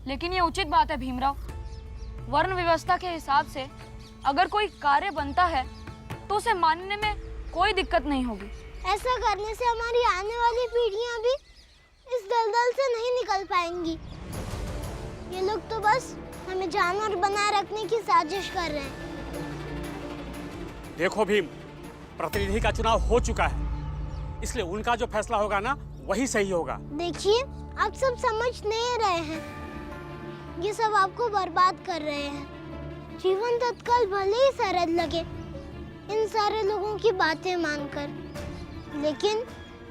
लेकिन ये उचित बात है भीमराव। वर्ण व्यवस्था के हिसाब से अगर कोई कार्य बनता है तो उसे मानने में कोई दिक्कत नहीं होगी। ऐसा करने से हमारी आने वाली पीढ़ियां भी इस दलदल से नहीं निकल पाएंगी। ये लोग तो बस हमें जानवर बनाए रखने की साजिश कर रहे हैं। देखो भीम, प्रतिनिधि का चुनाव हो चुका है, इसलिए उनका जो फैसला होगा ना वही सही होगा। देखिए, आप सब समझ नहीं रहे हैं। ये सब आपको बर्बाद कर रहे हैं। जीवन तत्काल भले ही सरल लगे इन सारे लोगों की बातें मानकर, लेकिन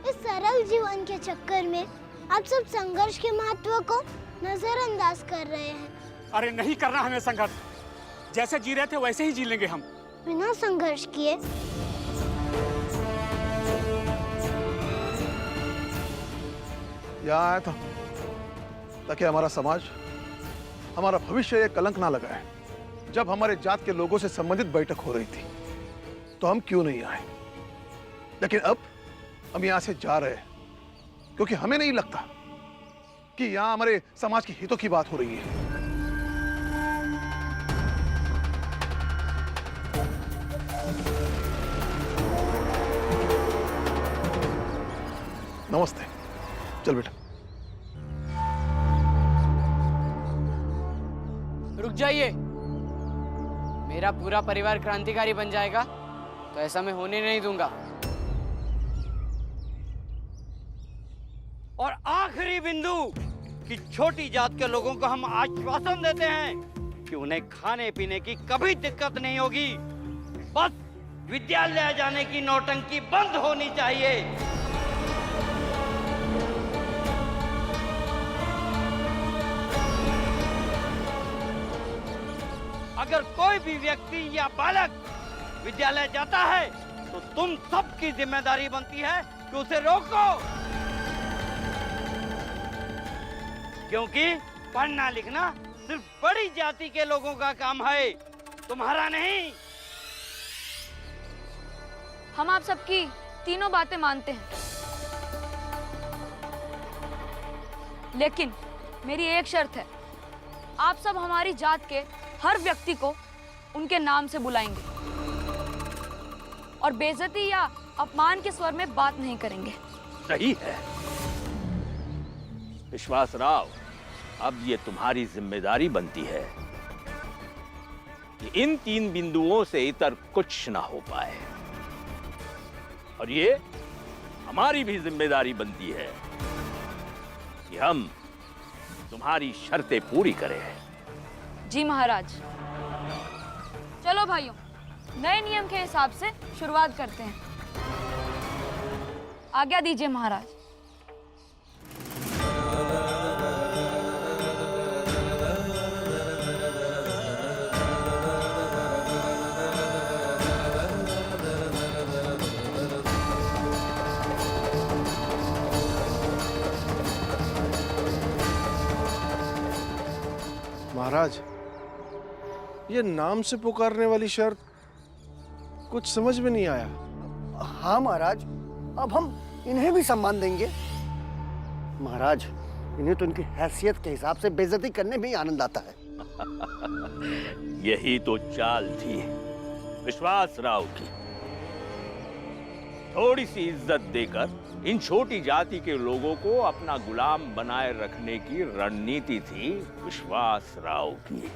इस सरल जीवन के चक्कर में आप सब संघर्ष के महत्व को नजरअंदाज कर रहे हैं। अरे नहीं करना हमें संघर्ष, जैसे जी रहे थे वैसे ही जी लेंगे हम, बिना संघर्ष किए। यहाँ आया था ताकि हमारा समाज, हमारा भविष्य एक कलंक ना लगाए। जब हमारे जात के लोगों से संबंधित बैठक हो रही थी तो हम क्यों नहीं आए, लेकिन अब हम यहाँ से जा रहे हैं क्योंकि हमें नहीं लगता कि यहाँ हमारे समाज के हितों की बात हो रही है। नमस्ते, चल बेटा। रुक जाइए। मेरा पूरा परिवार क्रांतिकारी बन जाएगा तो ऐसा मैं होने नहीं दूंगा। और आखिरी बिंदु कि छोटी जात के लोगों को हम आश्वासन देते हैं कि उन्हें खाने पीने की कभी दिक्कत नहीं होगी। बस विद्यालय जाने की नौटंकी बंद होनी चाहिए। अगर कोई भी व्यक्ति या बालक विद्यालय जाता है तो तुम सबकी जिम्मेदारी बनती है कि उसे रोको, क्योंकि पढ़ना लिखना सिर्फ बड़ी जाति के लोगों का काम है, तुम्हारा नहीं। हम आप सबकी तीनों बातें मानते हैं, लेकिन मेरी एक शर्त है। आप सब हमारी जात के हर व्यक्ति को उनके नाम से बुलाएंगे और बेइज्जती या अपमान के स्वर में बात नहीं करेंगे। सही है विश्वास राव, अब ये तुम्हारी जिम्मेदारी बनती है कि इन 3 बिंदुओं से इतर कुछ ना हो पाए, और ये हमारी भी जिम्मेदारी बनती है कि हम तुम्हारी शर्तें पूरी करें। जी महाराज। चलो भाइयों, नए नियम के हिसाब से शुरुआत करते हैं। आज्ञा दीजिए महाराज। महाराज, ये नाम से पुकारने वाली शर्त कुछ समझ में नहीं आया। हाँ महाराज, अब हम इन्हें भी सम्मान देंगे। महाराज, इन्हें तो इनकी हैसियत के हिसाब से बेइज्जती करने में ही आनंद आता है। यही तो चाल थी विश्वास राव की। थोड़ी सी इज्जत देकर इन छोटी जाति के लोगों को अपना गुलाम बनाए रखने की रणनीति थी विश्वास राव की।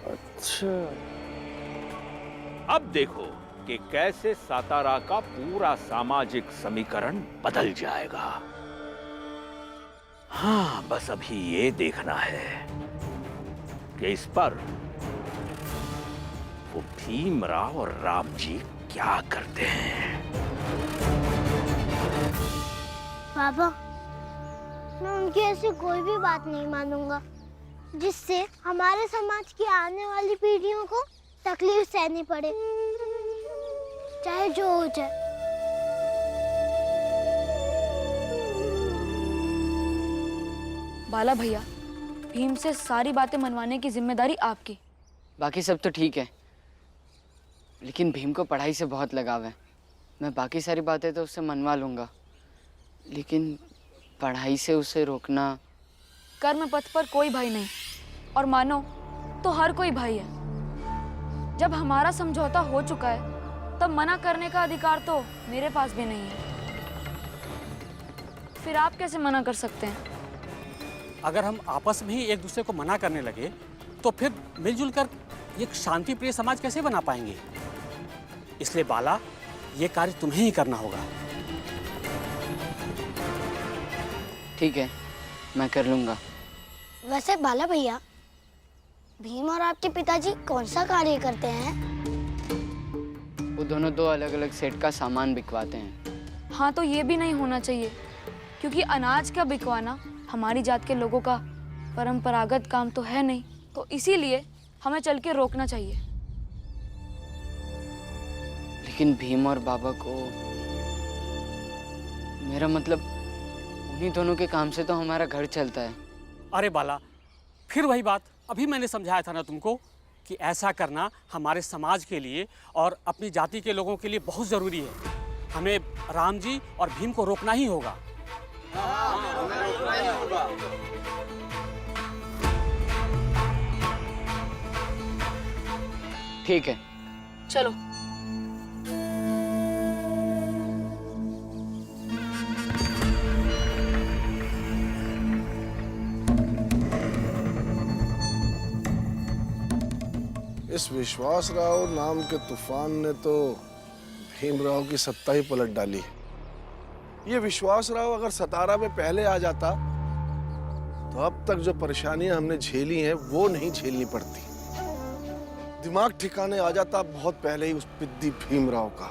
अच्छा, अब देखो कि कैसे सातारा का पूरा सामाजिक समीकरण बदल जाएगा। हाँ, बस अभी ये देखना है कि इस पर वो भीमराव और राम जी क्या करते हैं। बाबा, मैं उनकी ऐसी कोई भी बात नहीं मानूंगा जिससे हमारे समाज की आने वाली पीढ़ियों को तकलीफ सहनी पड़े, चाहे जो हो जाए। बाला भैया, भीम से सारी बातें मनवाने की जिम्मेदारी आपकी। बाकी सब तो ठीक है, लेकिन भीम को पढ़ाई से बहुत लगाव है। मैं बाकी सारी बातें तो उससे मनवा लूंगा, लेकिन पढ़ाई से उसे रोकना। कर्म पथ पर कोई भय नहीं। और मानो तो हर कोई भाई है। जब हमारा समझौता हो चुका है तब मना करने का अधिकार तो मेरे पास भी नहीं है। फिर आप कैसे मना कर सकते हैं? अगर हम आपस में ही एक दूसरे को मना करने लगे तो फिर मिलजुल कर एक शांति प्रिय समाज कैसे बना पाएंगे? इसलिए बाला, ये कार्य तुम्हें ही करना होगा। ठीक है, मैं कर लूंगा। वैसे बाला भैया, भीम और आपके पिताजी कौन सा कार्य करते हैं? वो दोनों दो अलग अलग सेट का सामान बिकवाते हैं। हाँ, तो ये भी नहीं होना चाहिए, क्योंकि अनाज का बिकवाना हमारी जात के लोगों का परंपरागत काम तो है नहीं, तो इसीलिए हमें चल के रोकना चाहिए। लेकिन भीम और बाबा को, मेरा मतलब उन्हीं दोनों के काम से तो हमारा घर चलता है। अरे बाला, फिर वही बात, अभी मैंने समझाया था ना तुमको कि ऐसा करना हमारे समाज के लिए और अपनी जाति के लोगों के लिए बहुत ज़रूरी है। हमें राम जी और भीम को रोकना ही होगा। ठीक है, चलो। इस विश्वासराव नाम के तूफान ने तो भीमराव की सत्ता ही पलट डाली। ये विश्वासराव अगर सतारा में पहले आ जाता तो अब तक जो परेशानियां हमने झेली हैं वो नहीं झेलनी पड़ती। दिमाग ठिकाने आ जाता बहुत पहले ही उस पिद्दी भीमराव का।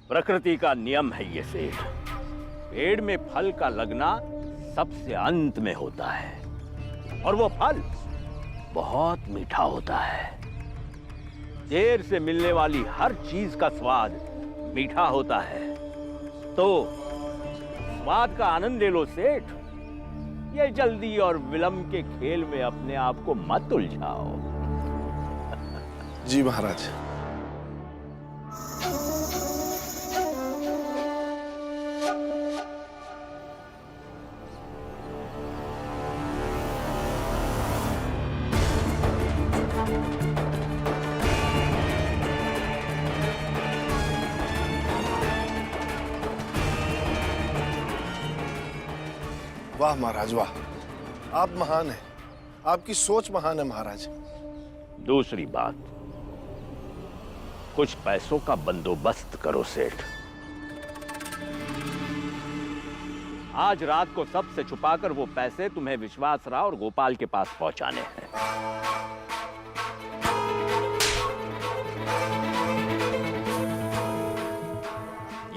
प्रकृति का नियम है ये सेठ। पेड़ में फल का लगना सबसे अंत में होता है और वो फल बहुत मीठा होता है। देर से मिलने वाली हर चीज का स्वाद मीठा होता है, तो स्वाद का आनंद ले लो सेठ। ये जल्दी और विलंब के खेल में अपने आप को मत उलझाओ। जी महाराज। वाह महाराज वाह, आप महान हैं। आपकी सोच महान है महाराज। दूसरी बात, कुछ पैसों का बंदोबस्त करो सेठ। आज रात को सबसे छुपाकर वो पैसे तुम्हें विश्वासराव और गोपाल के पास पहुंचाने हैं।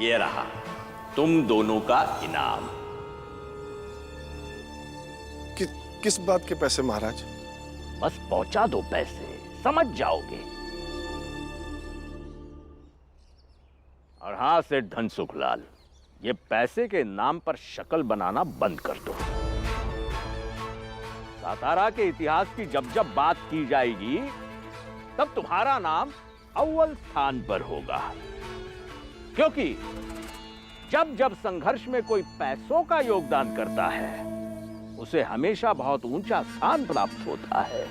ये रहा तुम दोनों का इनाम। किस बात के पैसे महाराज? बस पहुंचा दो पैसे, समझ जाओगे। और हाँ सेठ धनसुखलाल, ये पैसे के नाम पर शक्ल बनाना बंद कर दो। सातारा के इतिहास की जब जब बात की जाएगी तब तुम्हारा नाम अव्वल स्थान पर होगा, क्योंकि जब जब संघर्ष में कोई पैसों का योगदान करता है उसे हमेशा बहुत ऊंचा स्थान प्राप्त होता है।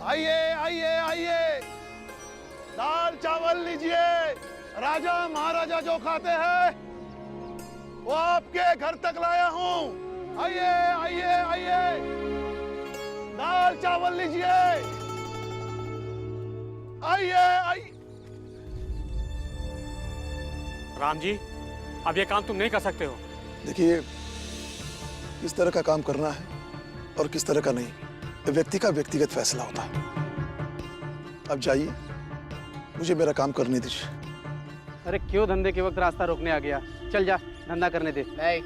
आइए आइए आइए, दाल चावल लीजिए। राजा महाराजा जो खाते हैं वो आपके घर तक लाया हूं। आइए आइए आइए, दाल चावल लीजिए। आइए आइए। राम जी, अब ये काम तुम नहीं कर सकते हो। देखिए, किस तरह का काम करना है और किस तरह का नहीं, ये व्यक्ति का व्यक्तिगत फैसला होता है। अब जाइए, मुझे मेरा काम करने दीजिए। अरे क्यों धंधे के वक्त रास्ता रोकने आ गया? चल जा, धंधा करने दे। नहीं,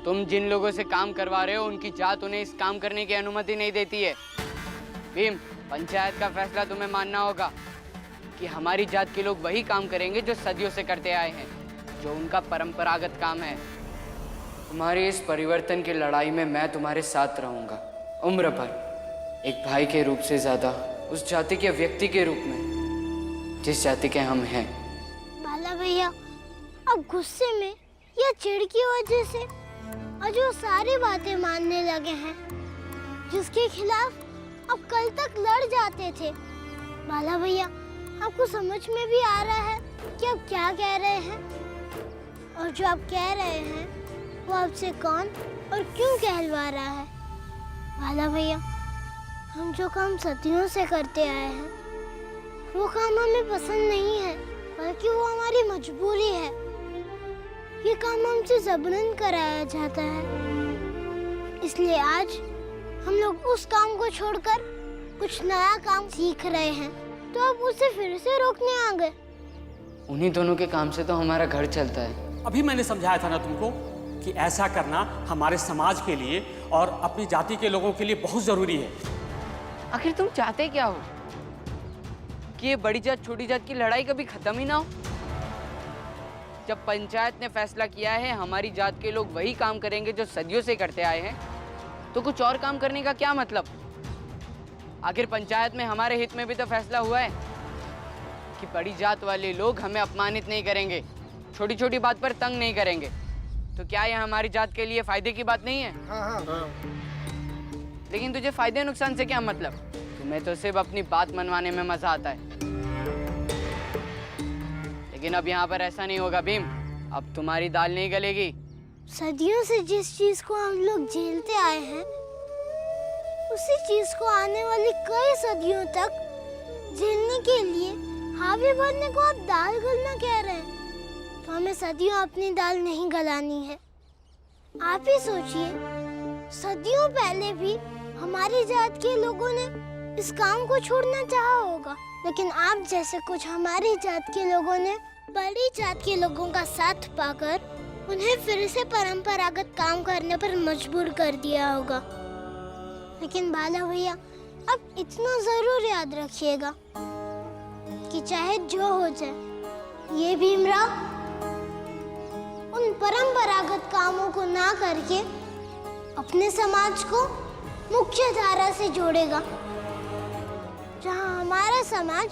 तुम जिन लोगों से काम करवा रहे हो उनकी जात उन्हें इस काम करने की अनुमति नहीं देती है। भीम, पंचायत का फैसला तुम्हें मानना होगा कि हमारी जात के लोग वही काम करेंगे जो सदियों से करते आए हैं, जो उनका परंपरागत काम है। तुम्हारी इस परिवर्तन की लड़ाई में मैं तुम्हारे साथ रहूंगा, उम्र भर। एक भाई के रूप से ज्यादा उस जाति के व्यक्ति के रूप में जिस जाति के हम हैं। बाला भैया, अब गुस्से में या चिढ़ की वजह से आज वो सारी बातें मानने लगे हैं जिसके खिलाफ अब कल तक लड़ जाते थे। बाला भैया, आपको समझ में भी आ रहा है कि आप क्या कह रहे हैं? और जो आप कह रहे हैं वो आपसे कौन और क्यों कहलवा रहा है? बाला भैया, हम जो काम सदियों से करते आए हैं वो काम हमें पसंद नहीं है, बल्कि वो हमारी मजबूरी है। ये काम हमसे ज़बरन कराया जाता है, इसलिए आज हम लोग उस काम को छोड़कर कुछ नया काम सीख रहे हैं, तो आप उसे फिर से रोकने आ गए। उन्हीं दोनों के काम से तो हमारा घर चलता है। अभी मैंने समझाया था ना तुमको कि ऐसा करना हमारे समाज के लिए और अपनी जाति के लोगों के लिए बहुत ज़रूरी है। आखिर तुम चाहते क्या हो? कि ये बड़ी जात छोटी जात की लड़ाई कभी खत्म ही ना हो? जब पंचायत ने फैसला किया है हमारी जात के लोग वही काम करेंगे जो सदियों से करते आए हैं, तो कुछ और काम करने का क्या मतलब? आखिर पंचायत में हमारे हित में भी तो फैसला हुआ है कि बड़ी जात वाले लोग हमें अपमानित नहीं करेंगे, छोटी छोटी बात पर तंग नहीं करेंगे। तो क्या यह हमारी जात के लिए फायदे की बात नहीं है? हाँ। लेकिन तुझे फायदे नुकसान से क्या मतलब? तुम्हें तो सिर्फ अपनी बात मनवाने में मजा आता है। लेकिन अब यहाँ पर ऐसा नहीं होगा भीम, अब तुम्हारी दाल नहीं गलेगी। सदियों से जिस चीज को हम लोग झेलते आए हैं, उसी चीज को आने वाली कई सदियों तक झेलने के लिए हावी भरने को आप दाल गलना कह रहे हैं, तो हमें सदियों अपनी दाल नहीं गलानी है। आप ही सोचिए, सदियों पहले भी हमारी जात के लोगों ने इस काम को छोड़ना चाहा होगा, लेकिन आप जैसे कुछ हमारी जात के लोगों ने बड़ी जात के लोगों का साथ पाकर उन्हें फिर से परंपरागत काम करने पर मजबूर कर दिया होगा। लेकिन बाला भैया, अब इतना जरूर याद रखिएगा कि चाहे जो हो जाए, ये भीमराव उन परंपरागत कामों को ना करके अपने समाज को मुख्य धारा से जोड़ेगा, जहां हमारा समाज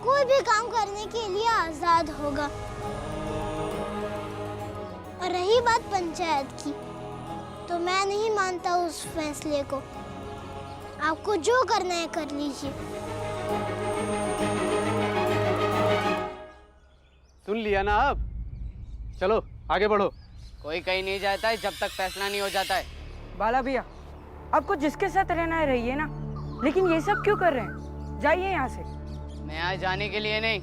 कोई भी काम करने के लिए आजाद होगा। और रही बात पंचायत की, तो मैं नहीं मानता उस फैसले को। आपको जो करना है कर लीजिए। सुन लिया ना? अब चलो आगे बढ़ो। कोई कहीं नहीं जाता है जब तक फैसला नहीं हो जाता है। बाला भैया, आपको जिसके साथ रहना है रहिए ना, लेकिन ये सब क्यों कर रहे हैं? जाइए यहाँ से। मैं यहाँ जाने के लिए नहीं,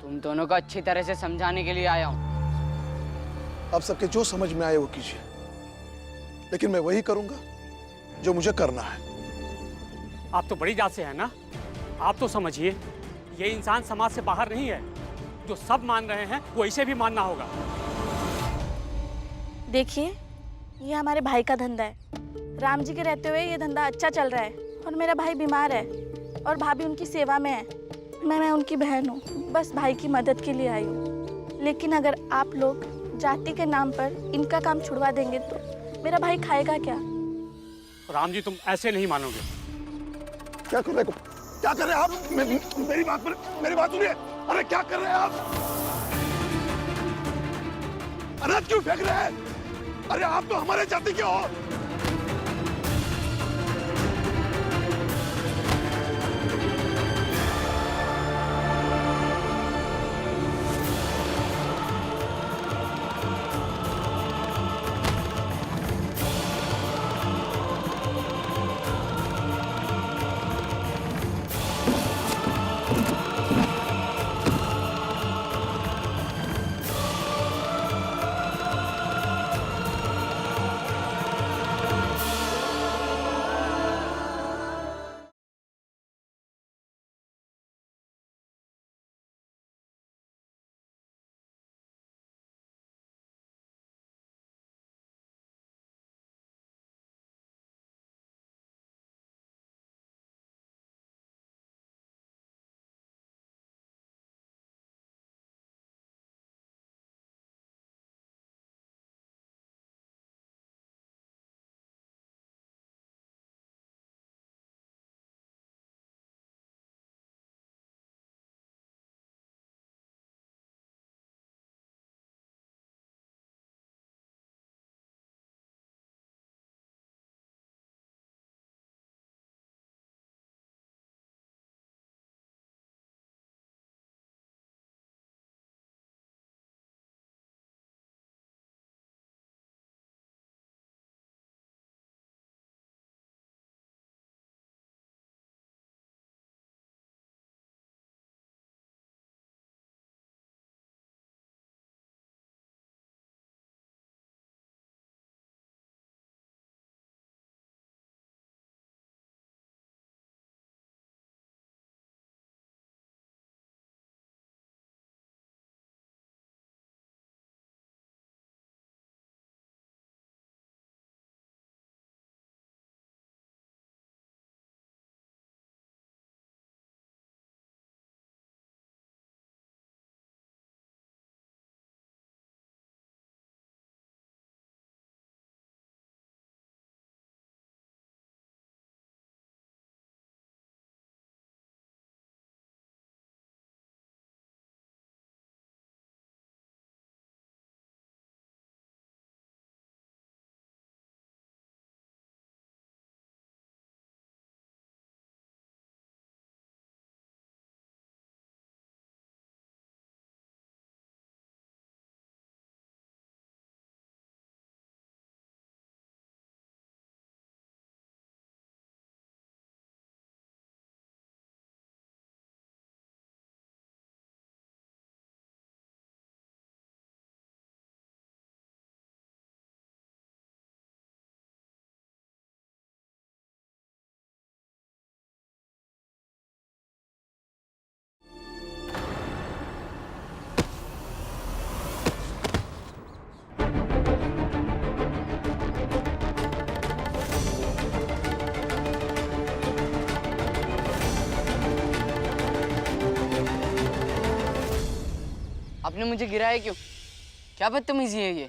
तुम दोनों को अच्छी तरह से समझाने के लिए आया हूँ। आप सबके जो समझ में आए वो कीजिए, लेकिन मैं वही करूंगा जो मुझे करना है। आप तो बड़ी जात से हैं ना, आप तो समझिए, ये इंसान समाज से बाहर नहीं है। जो सब मान रहे हैं वो इसे भी मानना होगा। देखिए, ये हमारे भाई का धंधा है। राम जी के रहते हुए ये धंधा अच्छा चल रहा है, और मेरा भाई बीमार है और भाभी उनकी सेवा में है। मैं उनकी बहन हूँ, बस भाई की मदद के लिए आई हूँ। लेकिन अगर आप लोग जाति के नाम पर इनका काम छुड़वा देंगे तो मेरा भाई खाएगा क्या? राम जी, तुम ऐसे नहीं मानोगे। क्या कर रहे हो? क्या कर रहे हैं आप? मेरी बात सुनिए। अरे क्या कर रहे हैं आप? अनाज क्यों फेंक रहे हैं? अरे आप तो हमारे जाति के हो। आपने मुझे गिराया क्यों? क्या बदतमीजी है ये?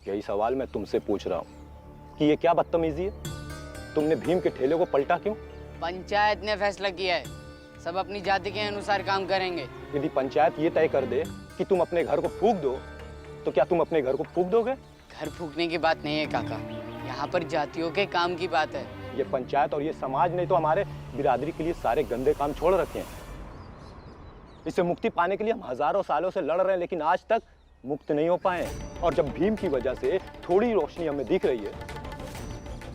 यही सवाल मैं तुमसे पूछ रहा हूँ कि ये क्या बदतमीजी है? तुमने भीम के ठेले को पलटा क्यों? पंचायत ने फैसला किया है, सब अपनी जाति के अनुसार काम करेंगे। यदि पंचायत ये तय कर दे कि तुम अपने घर को फूंक दो, तो क्या तुम अपने घर को फूंक दोगे? घर फूकने की बात नहीं है काका, यहाँ पर जातियों के काम की बात है। ये पंचायत और ये समाज ने तो हमारे बिरादरी के लिए सारे गंदे काम छोड़ रखे हैं। इससे मुक्ति पाने के लिए हम हजारों सालों से लड़ रहे हैं, लेकिन आज तक मुक्त नहीं हो पाए। और जब भीम की वजह से थोड़ी रोशनी हमें दिख रही है,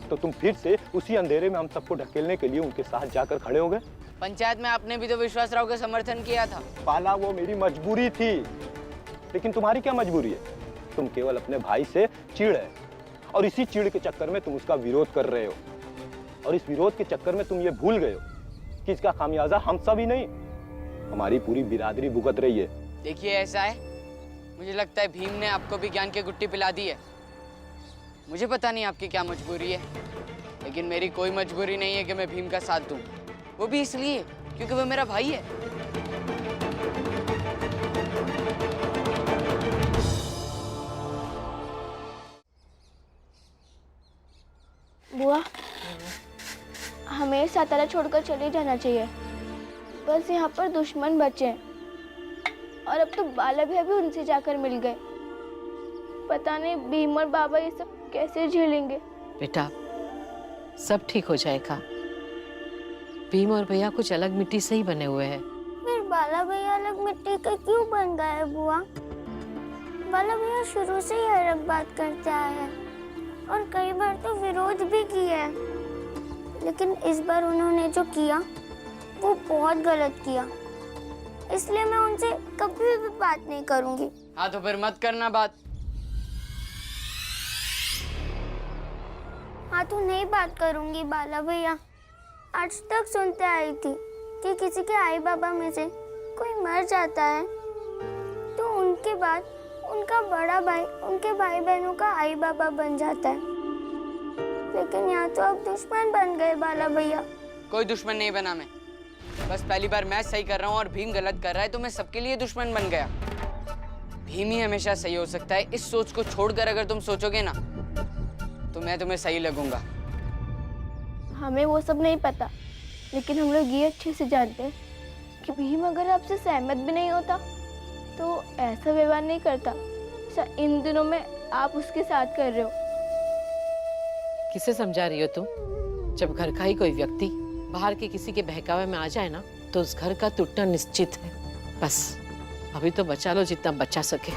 तो तुम फिर से उसी अंधेरे में हम सबको ढकेलने के लिए उनके साथ जाकर खड़े हो गए। पंचायत में आपने भी तो विश्वास राव का समर्थन किया था। पाला, वो मेरी मजबूरी थी, लेकिन तुम्हारी क्या मजबूरी है? तुम केवल अपने भाई से चिढ़ है, और इसी चिढ़ के चक्कर में तुम उसका विरोध कर रहे हो। और इस विरोध के चक्कर में तुम ये भूल गए हो कि इसका खामियाजा हम सब ही नहीं, हमारी पूरी बिरादरी भुगत रही है। देखिए ऐसा है, मुझे लगता है भीम ने आपको भी ज्ञान की गुट्टी पिला दी है। मुझे पता नहीं आपकी क्या मजबूरी है, लेकिन मेरी कोई मजबूरी नहीं है कि मैं भीम का साथ दूं। वो भी इसलिए क्योंकि वो मेरा भाई है। बुआ, हमें सातारा छोड़कर चले जाना चाहिए। बस यहाँ पर दुश्मन बचे हैं, और अब तो बाला भैया भी उनसे जाकर मिल गए। पता नहीं भीम और बाबा ये सब कैसे झेलेंगे। बेटा, सब ठीक हो जाएगा। भीम और भैया कुछ अलग मिट्टी से ही बने हुए हैं। फिर बाला भैया अलग मिट्टी के क्यों बन गए है बुआ? बाला भैया शुरू से ही अलग बात करते आए हैं, और कई बार तो विरोध भी किया है, लेकिन इस बार उन्होंने जो किया वो बहुत गलत किया। इसलिए मैं उनसे कभी भी बात नहीं करूंगी। हाँ तो फिर मत करना बात। हाँ तो नहीं बात करूंगी बाला भैया। आज तक सुनते आई थी कि किसी के आई बाबा में से कोई मर जाता है तो उनके बाद उनका बड़ा भाई उनके भाई बहनों का आई बाबा बन जाता है, लेकिन यहाँ तो अब दुश्मन बन गए बाला भैया। कोई दुश्मन नहीं बना मैं, बस पहली बार मैं सही कर रहा हूँ और भीम गलत कर रहा है तो मैं सबके लिए दुश्मन बन गया। भीम ही हमेशा सही हो सकता है। इस सोच को छोड़कर अगर तुम सोचोगे ना तो मैं तुम्हें सही लगूंगा। हमें वो सब नहीं पता, लेकिन हम लोग ये अच्छे से जानते हैं कि भीम अगर आपसे सहमत भी नहीं होता तो ऐसा व्यवहार नहीं करता जैसा इन दिनों में आप उसके साथ कर रहे हो। किसे समझा रही हो तुम? जब घर का ही कोई व्यक्ति बाहर के किसी के बहकावे में आ जाए ना, तो उस घर का टूटना निश्चित है। बस अभी तो बचा लो जितना बचा सके।